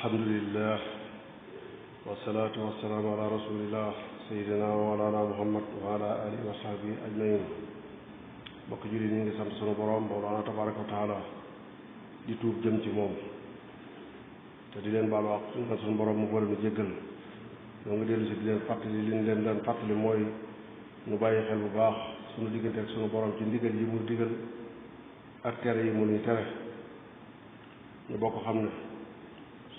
alhamdulillah wasalaatu wasalaamu ala rasulillah sayidina wa mawlana muhammad wa ala alihi wa sahbihi ajmain mbokk jullit ñi ngi sant sunu borom mawlana tabaraka wa taala di tuub jëm ci moom te di leen baal wax sunu borom mu boole nu jéggal ñoo ngi dellu si di leen fàttali li ñu leen daan fàttali mooy nu bàyyi xel bu baax sunu diggante ak sunu borom ci ndigal yi mu digal ak tere yi mu nuy tere ñu bokk xam ne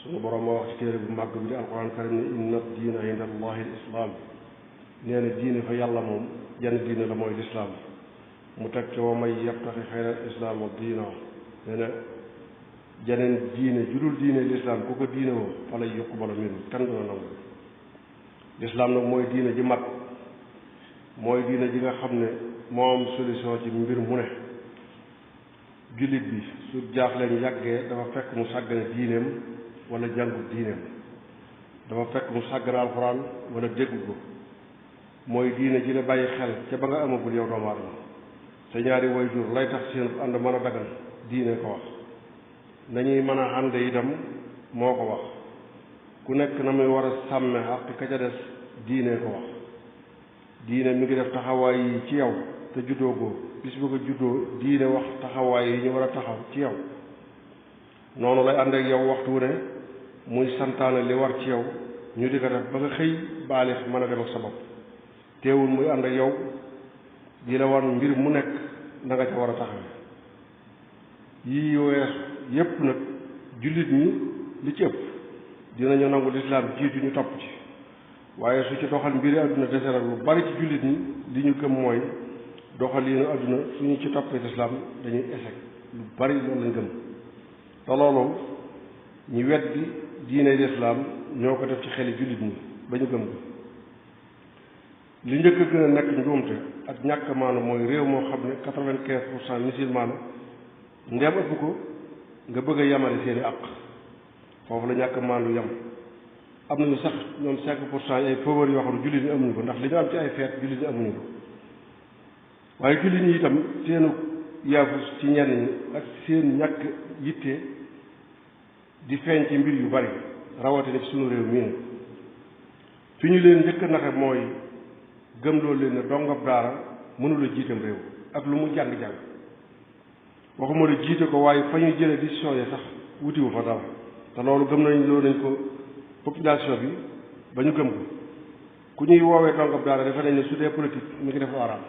sunu borom moo wax ci téere bu màgg bi di alquran karim ne inna diina inda allahi al islam nee na diine fa yàlla moom jenn diine la mooy lislaam mu teg ci wa may yabtaxi xayra islaam wa diina nee na jeneen diine judul diine lislaam ku ko diine woo fa lay yuqbala minhu kenn du na nangu lislaam nag mooy diine ji mat mooy diine ji nga xam ne moo am solution ci mbir mu ne jullit bi su jaaxleen yàggee dafa fekk mu sàggane diineem wala jàngut diineem dafa fekk mu sàggane alxuraan wala déggu ko mooy diine ji la bàyyi xel ca ba nga amagul yow doomu aadama sa ñaari waajur lay tax seen ànd mën a dagan diine ko wax nañuy mën a ànde itam moo ko wax ku nekk na muy war a sàmme ak ka ca des diine ko wax diine mi ngi def taxawaay yi ci yow te juddoo ko bis bu ko juddoo diine wax taxawaay yi ñu war a taxaw ci yow noonu lay ànd ak yow waxtu wu ne muy santaane li war ci yow ñu di ko def ba nga xëy baalix mën a dem ak sa bopp teewul muy ànd ak yow di la wan mbir mu nekk na nga ca war a taxawe yii weesu yépp nag jullit ñi li ci ëpp dinañu nangu lislaam jiitu ñu topp ci waaye su ci doxal mbiri àdduna desera lu bari ci jullit ñi li ñu gëm mooy doxaliinu àdduna suñu ci toppee lislaam dañuy échec lu bari loolu lañ gëm te loolu ñu weddi diine lislaam ñoo ko def ci xeli jullit ñi ba ñu gëm ko li njëkk a gën a nekk njuumte ak ñàkk maanu mooy réew moo xam ne 95% musulman ndeem ëpp ko nga bëgg a yamale seeni àq foofu la ñàkk maanu yam am nañu sax ñoom 5% ay faveur yoo xam ne jullit ñi amuñu ko ndax li ñu am ci ay feet jullit ñi amuñu ko waaye jullit ñi itam seenu yaafus ci ñenn ñi ak seen ñàkk yitte di feeñ ci mbir yu bari rawatina ci sunu réew mii fi ñu leen njëkk a naxe mooy gëm loolu leen ne dongab daara mënula jiitam réew ak lu mu jàng-jàng waxuma la jiite ko waaye fa ñu jëlee décision yi sax wutiwu fa dara te loolu gëm nañ loolu nañ ko population bi ba ñu gëm ko ku ñuy woowee dongab daara defe nañ ne su dee politique mi ngi def lu araam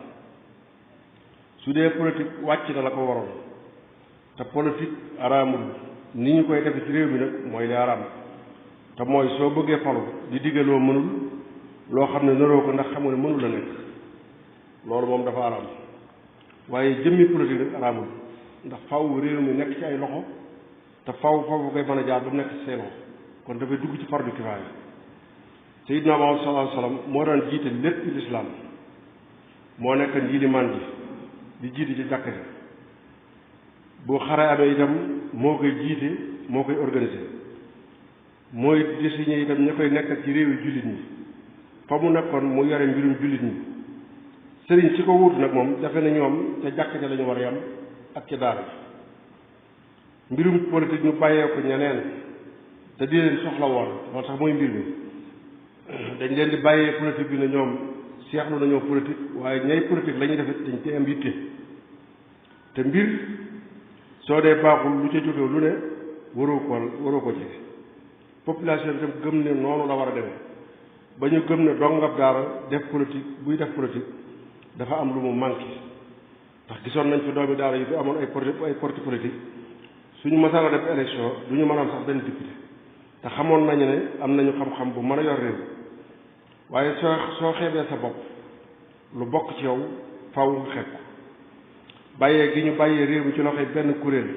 su dee politique wàcc na la ko waroon te politique araamul ni ñu koy defe ci réew mi nag mooy li araam te mooy soo bëggee falu di diggaloo mënul loo xam ne naroo ko ndax xam nga ne mënul la nekk loolu moom dafa araam waaye jëmmi politique nag araamul ndax faw réew mi nekk ci ay loxo te faw foofu koy mën a jaar ba mu nekk ci say loxo kon dafay dugg ci fardu kifaaya Sayyidina Muhammad sallallahu alayhi wa sallam moo daan jiite lépp lislaam moo nekk njiilimaan ji di jiite ci jàkka ji bu xare amee itam moo koy jiite moo koy organisé mooy désigné itam ña koy nekkal ci réew yi jullit ñi fa mu nekkoon mu yore mbirum jullit ñi sëriñ si ko wuutu nag moom defe na ñoom ca jàkka ja la ñu war a yam ak ca daara mbirum politique ñu bàyyee ko ñeneen te di leen soxla woon loolu sax mooy mbir mi dañ leen di bàyyee politique bi ne ñoom seexlu nañoo politique waaye ñay politique la ñuy def dañ ci am yitte te mbir soo dee baaxul lu ca jóge lu ne waroo ko ci population bi tam gëm ne noonu la war a demee ba ñu gëm ne dongab daara def politique buy def politique dafa am lu mu manqué ndax gisoon nañ fi doomi daara yi fi amoon ay parti politique suñu mësaan a def élection du ñu mën a am sax benn député te xamoon nañu ne am nañu xam-xam bu mën a yor réew waaye soo xeebee sa bopp lu bokk ci yow faw nga xeeb ko bàyyee gi ñu bàyyee réew mi ci loxoy benn kuréel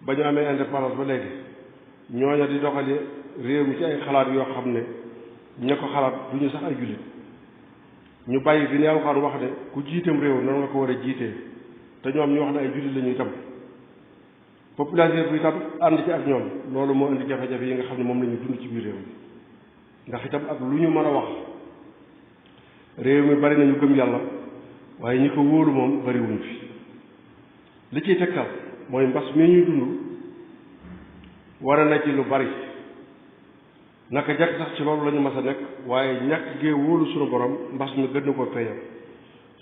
ba ñu amee indépendance ba léegi ñooña di doxale réew mi ci ay xalaat yoo xam ne ña ko xalaat du ñu sax ay jullit ñu bàyyi fi ne alxuraan wax ne ku jiitam réew noonu nga ko war a jiitee te ñoom ñu wax ne ay jullit la ñuy tam population bi itam ànd ci ak ñoom loolu moo indi jafe-jafe yi nga xam ne moom la ñu dund ci biir réew mi ndax itam ak lu ñu mën a wax réew mi bari nañu gëm yàlla waaye ñi ko wóolu moom bariwuñ fi li ciy tegtal mooy mbas mi ñuy dund war na ci lu bari naka jàkk sax ci loolu la ñu mas a nekk waaye ñàkk gee wóolu sunu borom mbas mi gën na ko feeñal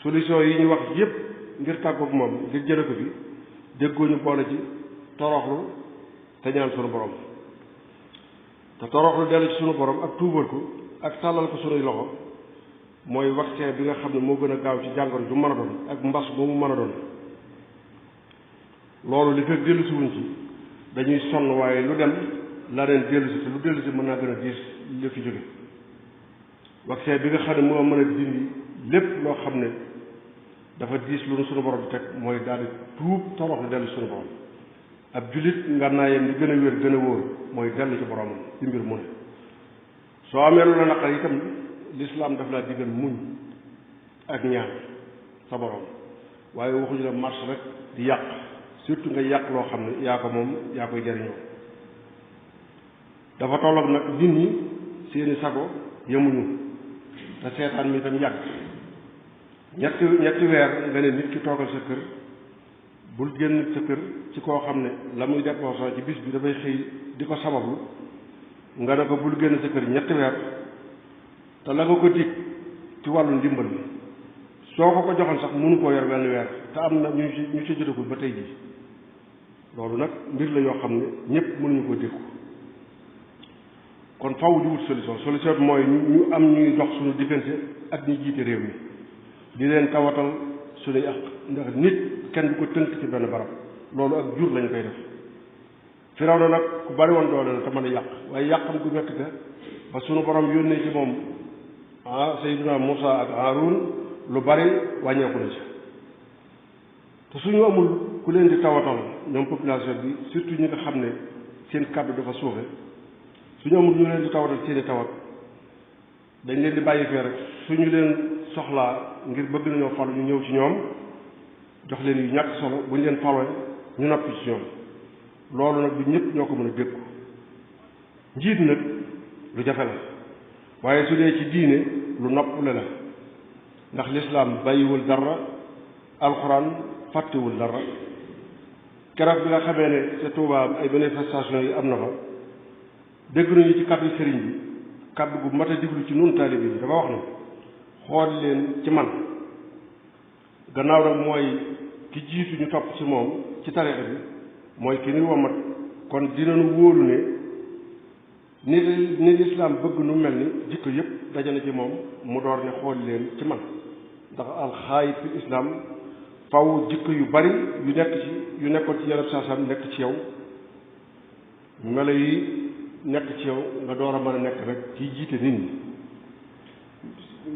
solution yi ñu wax yépp ngir tàggoog moom ngir jële ko fi déggooñu boole ci toroxlu te ñaan sunu borom te toroxlu dellu ci sunu borom ak tuubal ko ak tàllal ko sunuy loxo mooy vaccin bi nga xam ne moo gën a gaaw ci jàngoro ju mën a doon ak mbas moomu mën a doon loolu li fekk dellu si wuñ ci dañuy sonn waaye lu dem la leen dellu si te lu dellu si mën naa gën a diis li fi jóge vaccin bi nga xam ne moo mën a dindi lépp loo xam ne dafa diis lu nu sunu borom di teg mooy daal di tuub toroxlu dellu sunu borom ab jullit ngànnaayam li gën a wér gën a wóor mooy dellu ci boromam ci mbir mu ne soo amee lu la naqar itam lislaam daf laa digal muñ ak ñaan sa borom waaye waxuñu la marche rek di yàq surtout nga yàq loo xam ne yaa ko moom yaa koy jariñoo dafa tolloog nag nit ñi seeni sago yemuñu te seetaan mi itam yàgg ñetti weer nga ne nit ki toogal sa kër bul génn sa kër ci koo xam ne la muy dépensé ci bis bi dafay xëy di ko sabablu nga ne ko bul génn sa kër ñetti weer te la nga ko dig ci wàllu ndimbal bi soo ko joxoon sax mënu koo yor benn weer te am na ñu ci jotagul ba tey jii loolu nag mbir la yoo xam ne ñëpp mënuñu ko dékku kon faw di wut solution bi mooy ñu am ñuy dox suñu diggante ak ñi jiite réew mi di leen tawatal suñuy àq ndax nit kenn du ko tënk ci benn barab loolu ak jur lañu koy def Firawna nag ku bari woon doole la te mën a yàq waaye yàqam gu metti ka ba suñu borom yónnee ci moom Seydina Muusa ak Haaruun lu bari wàññeeku na ci te suñu amul ku leen di tawatal ñoom population bi surtout ñi nga xam ne seen kàddu dafa suufe suñu amul ñu leen di tawatal seeni tawat dañ leen di bàyyi fee rek suñu leen soxlaa ngir bëgg nañoo falu ñu ñëw ci ñoom jox leen yu ñàkk solo bu ñu leen faloo ñu noppi ci ñoom loolu nag du ñëpp ñoo ko mën a dékku njiit nag lu jafe la waaye su dee ci diine lu noppule la ndax lislaam bàyyiwul dara alxuraan fàttewul dara keroog bi nga xamee ne ca Tuubaa ay manifestation yi am na fa dégg nañu ci kàddu sëriñ bi kàddu gu mat a diglu ci nun taalibe yi dafa wax na xool leen ci man gannaaw nag mooy ki jiitu ñu topp ci moom ci tariixa bi mooy ki ni womat kon dinañu wóolu ne ni lislaam bëgg nu mel ni jikko yëpp daje na ci moom mu door ne xool leen ci man ndax alxaayit fi islaam faw jikko yu bari yu nekkoon ci yeneen saasam nekk ci yow melo yi nekk ci yow nga door a mën a nekk rek ci jiite nit ñi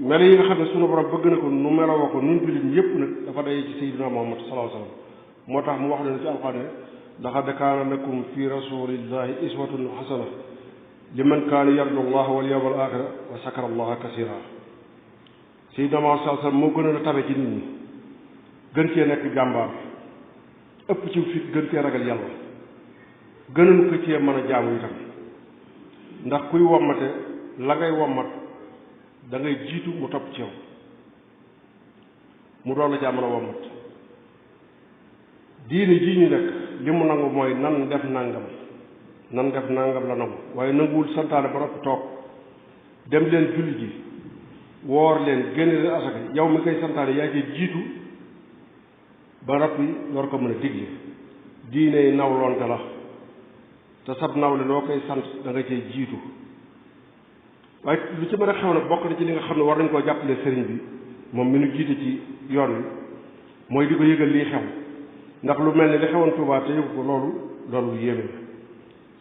melo yi nga xam ne sunu borom bëgg na ko nu meloo ko nun jullit ñi yëpp nag dafa day ci sayyidina Muhammad sallallahu alayhi wasallam moo tax mu wax leen ci alxuraan ne laqad kaana lakum fi rasulillahi iswatun hasana liman kaana yarju allaha wal yawmal axira wa sakara allaha kasira sayyidina Muhammad sallallahu alayhi wasallam moo gën a tabe ci nit ñi gën cee nekk jàmbaar ëpp ci fit gën cee ragal yàlla gënuñ ko cee mën a jaamu itam ndax kuy wommate la ngay wommat da ngay jiitu mu topp ci yow mu doon la caa mën a wommat diine jii ñu nekk li mu nangu mooy nan def nangam la nangu waaye nanguwul santaane ba noppi toog dem leen julli ji woor leen génne leen asaka yow mi koy santaane yaa ci jiitu ba noppi war ko mën a digle diine yi nawloonte la te sab nawle loo koy sant da nga cay jiitu waaye lu ci mën a xew nag bokk na ci li nga xam ne war nañ koo jàppale sëriñ bi moom mi nu jiite ci yoon wi mooy di ko yëgal lii xew ndax lu mel ni li xewoon Tuubaa te yëgu ko loolu yéeme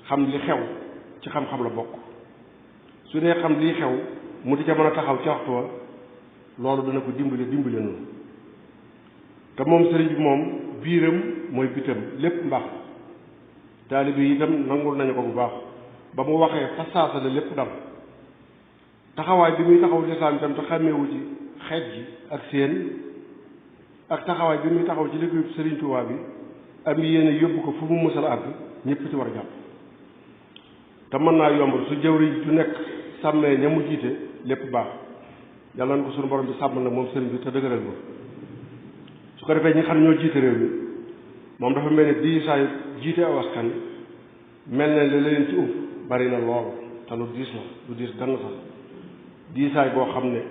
xam li xew ci xam-xam la bokk su dee xam lii xew mu di ca mën a taxaw ci waxtu wa loolu dana ko dimbale noonu te moom sëriñ bi moom biiram mooy bitam lépp mbaax taalibe yi itam nangul nañu ko bu baax ba mu waxee fa saasa la lépp dal taxawaay bi muy taxaw lislaam itam te xàmmeewu ci xeet ji ak seen ak taxawaay bi muy taxaw ci liggéeyu Sëriñ Tuubaa bi am yéene yóbbu ko fu mu mësal àgg ñëpp ci war a jàpp te mën naa yomb su jëwriñ ju nekk sàmmee ña mu jiite lépp baax yàlla na ko suñu borom bi sàmmal nag moom sëriñ bi te dëgëral ko su ko defee ñi xam ne ñoo jiite réew mi moom dafa mel ne di saa jiite aw askan mel ne la leen ci uf bari na lool te lu diis la lu diis gann sax diisaay boo xam ne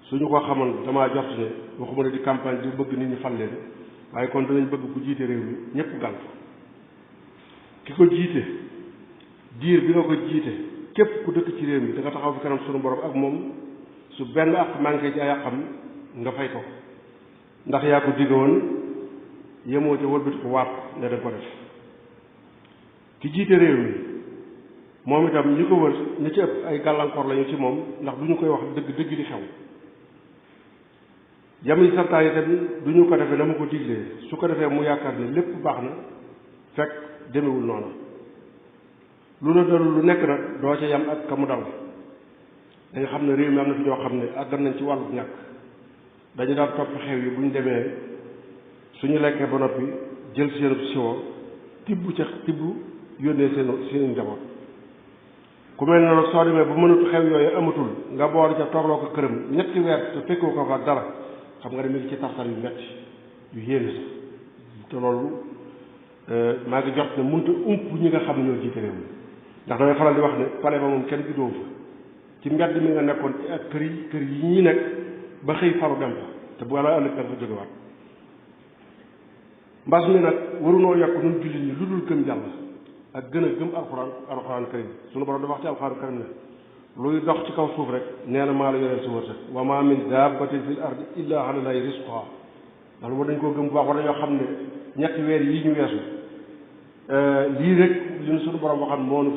suñu ko xamoon damaa jot ne waxuma ne di campagne di bëgg nit ñi fal leen waaye kon danañ bëgg ku jiite réew mi ñëpp gàll ki ko jiite diir bi nga ko jiite képp ku dëkk ci réew mi da nga taxaw fi kanam sunu borom ak moom su benn ak manqué ci ay àqam nga fay ko ndax yaa ko digg woon yemoo ca wëlbati ko waat ne da ko def ki jiite réew mi moom itam ñi ko wër ñi ci ëpp ay gàllankoor lañu ci moom ndax du ñu koy wax dëgg dëgg di xew yam santaane itam du ñu ko defee na mu ko diglee su ko defee mu yaakaar ne lépp baax na fekk demewul noonu lu la dalul lu nekk nag doo ca yam ak ka mu dal da nga xam ne réew mi am na fi ñoo xam ne àggan nañ ci wàllu ñàkk dañu daan topp xew yi bu ñu demee suñu lekkee ba noppi jël seen siwo tibb yónnee seen njaboot ku mel ne nag soo demee ba mënatu xew yooyu amatul nga boole ca toogloo ko këram ñetti weer te fekkoo ko fa dara xam nga ne mi ngi ci tartar yu metti yu yéene sax te loolu maa ngi jot ne mënut a ump ñi nga xam ne ñoo jiite réew mi ndax damay faral di wax ne pale ba moom kenn juddoo fa ci mbedd mi nga nekkoon ak kër yi ñi nekk ba xëy faru dem fa te bu wàlla ëllëg da nga fa jógewaat mbas mi nag warunoo yokk nun jullit ñi lu dul gëm yàlla ak gën a gëm alxuraan karim sunu borom dafa wax ci alxuraan karim ne luy dox ci kaw suuf rek nee na maa la yoreel sa wërsëg wa ma min dabbatin fil ardi illa ala llahi rizquha loolu war dañ koo gëm bu baax war dañoo xam ne ñetti weer yi ñu weesu lii rek li ñu sunu borom waxam moo